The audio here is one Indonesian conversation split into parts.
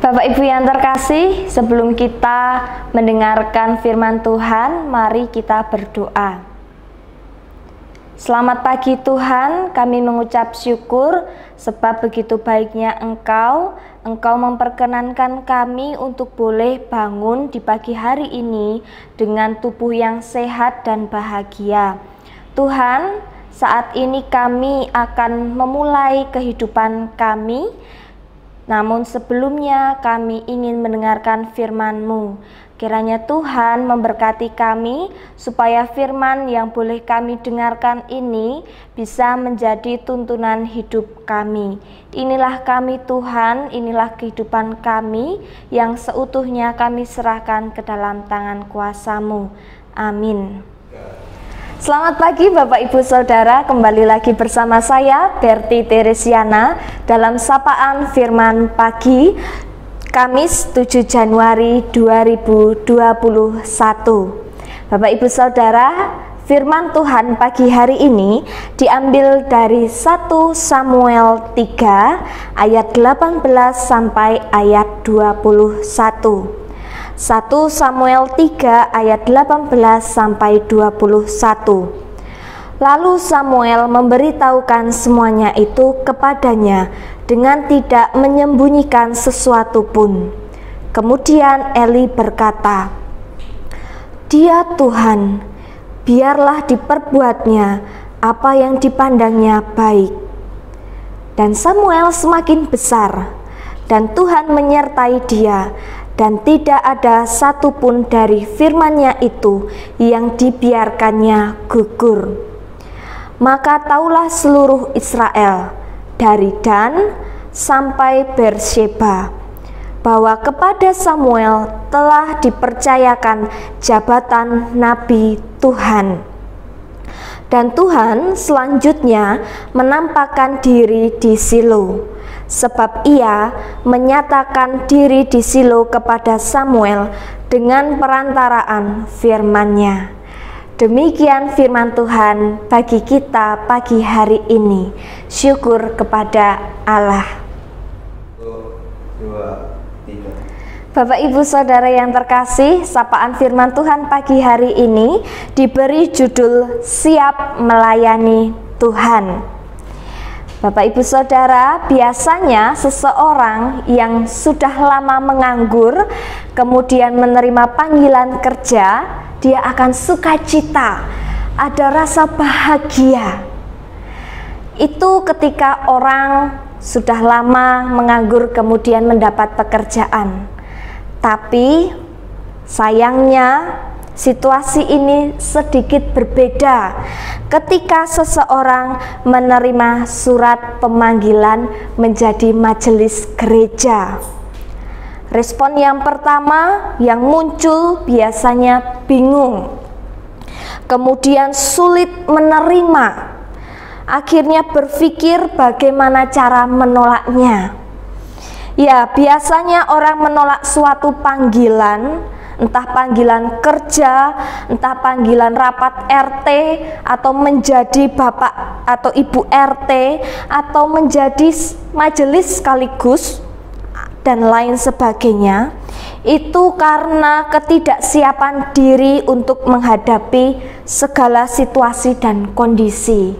Bapak Ibu yang terkasih, sebelum kita mendengarkan firman Tuhan, mari kita berdoa. Selamat pagi Tuhan, kami mengucap syukur sebab begitu baiknya Engkau memperkenankan kami untuk boleh bangun di pagi hari ini dengan tubuh yang sehat dan bahagia. Tuhan, saat ini kami akan memulai kehidupan kami. Namun sebelumnya kami ingin mendengarkan firman-Mu. Kiranya Tuhan memberkati kami supaya firman yang boleh kami dengarkan ini bisa menjadi tuntunan hidup kami. Inilah kami Tuhan, inilah kehidupan kami yang seutuhnya kami serahkan ke dalam tangan kuasa-Mu. Amin. Selamat pagi Bapak Ibu Saudara, kembali lagi bersama saya Berti Teresiana dalam Sapaan Firman Pagi Kamis 7 Januari 2021. Bapak Ibu Saudara, firman Tuhan pagi hari ini diambil dari 1 Samuel 3 ayat 18 sampai ayat 21. 1 Samuel 3 ayat 18 sampai 21. Lalu Samuel memberitahukan semuanya itu kepadanya dengan tidak menyembunyikan sesuatu pun. Kemudian Eli berkata, "Dia Tuhan, biarlah diperbuatnya apa yang dipandangnya baik." Dan Samuel semakin besar, dan Tuhan menyertai dia, dan tidak ada satupun dari firman-Nya itu yang dibiarkannya gugur. Maka taulah seluruh Israel dari Dan sampai Beersheba bahwa kepada Samuel telah dipercayakan jabatan Nabi Tuhan. Dan Tuhan selanjutnya menampakkan diri di Silo, sebab Ia menyatakan diri di Silo kepada Samuel dengan perantaraan firman-Nya. Demikian firman Tuhan bagi kita pagi hari ini. Syukur kepada Allah. 1, 2, 3. Bapak Ibu Saudara yang terkasih, sapaan firman Tuhan pagi hari ini diberi judul Siap Melayani Tuhan. Bapak Ibu Saudara, biasanya seseorang yang sudah lama menganggur kemudian menerima panggilan kerja, dia akan sukacita, ada rasa bahagia. Itu ketika orang sudah lama menganggur kemudian mendapat pekerjaan. Tapi sayangnya situasi ini sedikit berbeda ketika seseorang menerima surat pemanggilan menjadi majelis gereja. Respon yang pertama yang muncul biasanya bingung, kemudian sulit menerima, akhirnya berpikir bagaimana cara menolaknya. Ya, biasanya orang menolak suatu panggilan, entah panggilan kerja, entah panggilan rapat RT, atau menjadi bapak atau ibu RT, atau menjadi majelis sekaligus, dan lain sebagainya. Itu karena ketidaksiapan diri untuk menghadapi segala situasi dan kondisi.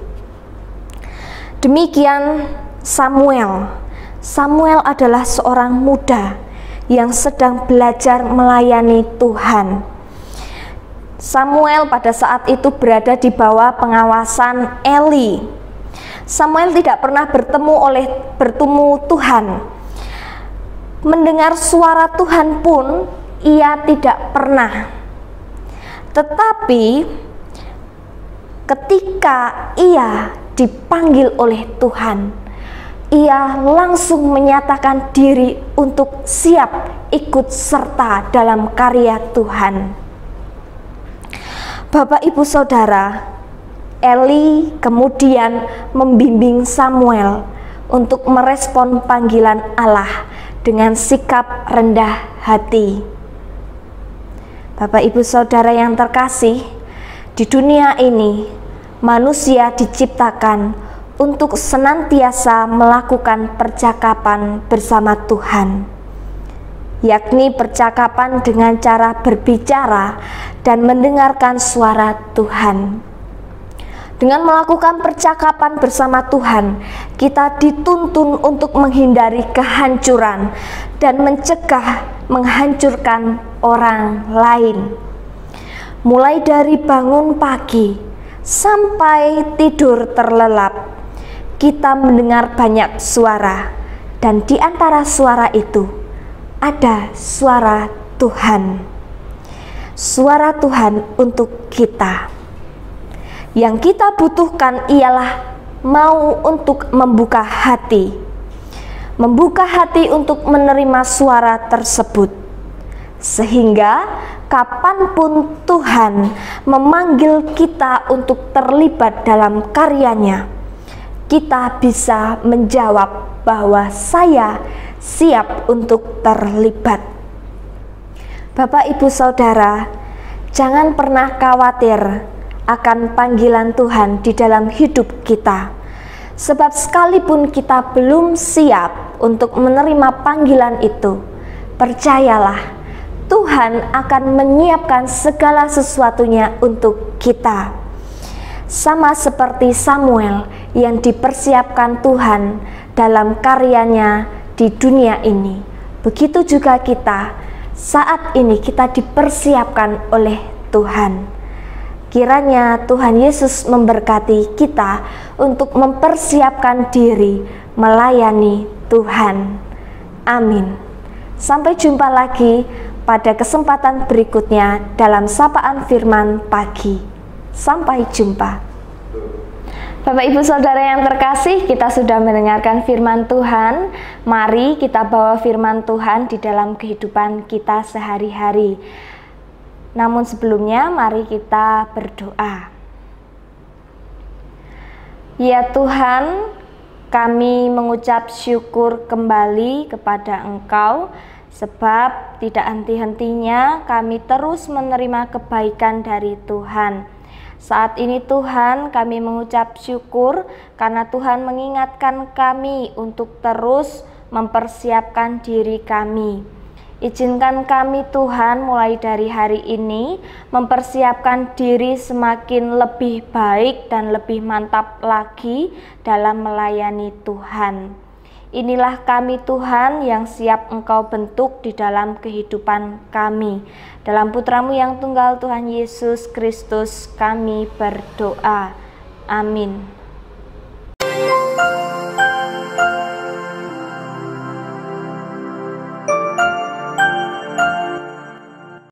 Demikian Samuel. Samuel adalah seorang muda yang sedang belajar melayani Tuhan. Samuel pada saat itu berada di bawah pengawasan Eli. Samuel tidak pernah bertemu Tuhan. Mendengar suara Tuhan pun ia tidak pernah. Tetapi ketika ia dipanggil oleh Tuhan, ia langsung menyatakan diri untuk siap ikut serta dalam karya Tuhan. Bapak Ibu Saudara, Eli kemudian membimbing Samuel untuk merespon panggilan Allah dengan sikap rendah hati. Bapak Ibu Saudara yang terkasih, Di dunia ini, manusia diciptakan untuk senantiasa melakukan percakapan bersama Tuhan, yakni percakapan dengan cara berbicara dan mendengarkan suara Tuhan. Dengan melakukan percakapan bersama Tuhan, kita dituntun untuk menghindari kehancuran dan mencegah menghancurkan orang lain. Mulai dari bangun pagi sampai tidur terlelap, kita mendengar banyak suara, dan di antara suara itu ada suara Tuhan. Suara Tuhan untuk kita. Yang kita butuhkan ialah mau untuk membuka hati. Membuka hati untuk menerima suara tersebut. Sehingga kapanpun Tuhan memanggil kita untuk terlibat dalam karyanya, kita bisa menjawab bahwa saya siap untuk terlibat. Bapak, Ibu, Saudara, jangan pernah khawatir akan panggilan Tuhan di dalam hidup kita. Sebab sekalipun kita belum siap untuk menerima panggilan itu, percayalah, Tuhan akan menyiapkan segala sesuatunya untuk kita. Sama seperti Samuel yang dipersiapkan Tuhan dalam karyanya di dunia ini, begitu juga kita saat ini kita dipersiapkan oleh Tuhan. Kiranya Tuhan Yesus memberkati kita untuk mempersiapkan diri melayani Tuhan. Amin. Sampai jumpa lagi pada kesempatan berikutnya dalam sapaan firman pagi. Sampai jumpa. Bapak, Ibu, Saudara yang terkasih, kita sudah mendengarkan firman Tuhan. Mari kita bawa firman Tuhan di dalam kehidupan kita sehari-hari. Namun sebelumnya mari kita berdoa. Ya Tuhan, kami mengucap syukur kembali kepada Engkau, sebab tidak henti-hentinya kami terus menerima kebaikan dari Tuhan. Saat ini Tuhan, kami mengucap syukur karena Tuhan mengingatkan kami untuk terus mempersiapkan diri kami. Izinkan kami Tuhan mulai dari hari ini mempersiapkan diri semakin lebih baik dan lebih mantap lagi dalam melayani Tuhan. Inilah kami Tuhan yang siap Engkau bentuk di dalam kehidupan kami. Dalam Putra-Mu yang tunggal Tuhan Yesus Kristus kami berdoa. Amin.